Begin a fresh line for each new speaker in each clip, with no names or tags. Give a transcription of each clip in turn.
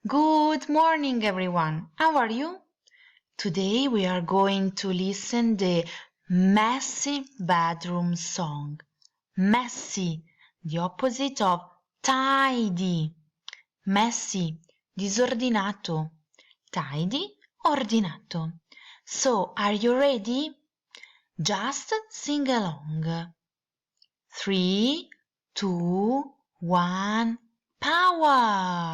Good morning, everyone. How are you? Today we are going to listen the messy bedroom song. Messy, the opposite of tidy. Messy, disordinato. Tidy, ordinato. So, are you ready? Just sing along. 3, 2, 1, power!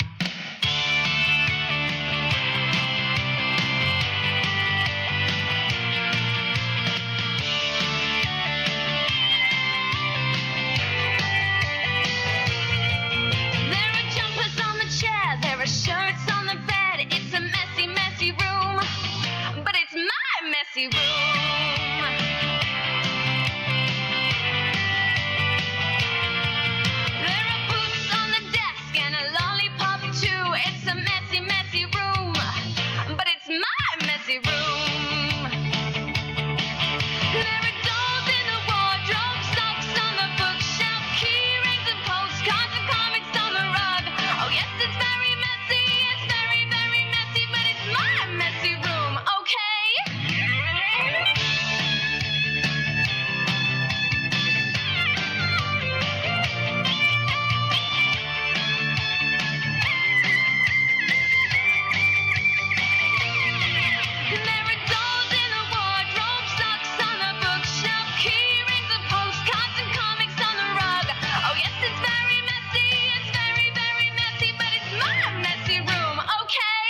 There are jumpers on the chair, there are shirts on the bed. It's a messy, messy room, but it's my messy room. There are boots on the desk and a lollipop too. It's a messy, messy room, but it's my messy room. There are dolls in the wardrobe, socks on the bookshelf, key rings and postcards and comics on the rug. Oh yes, it's very messy, it's very, very messy, but it's my messy room, okay? There are dolls in the wardrobe, socks on the bookshelf, key rings and postcards and comics on the rug. Oh yes, it's very messy, it's very, very messy, but it's my messy room, okay?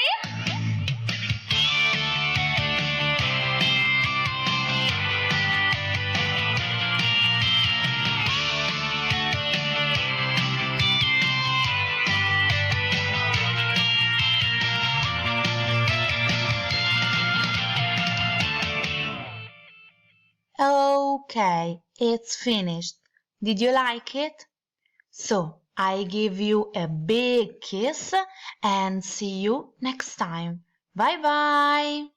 Okay, it's finished. Did you like it? So, I give you a big kiss and see you next time. Bye bye!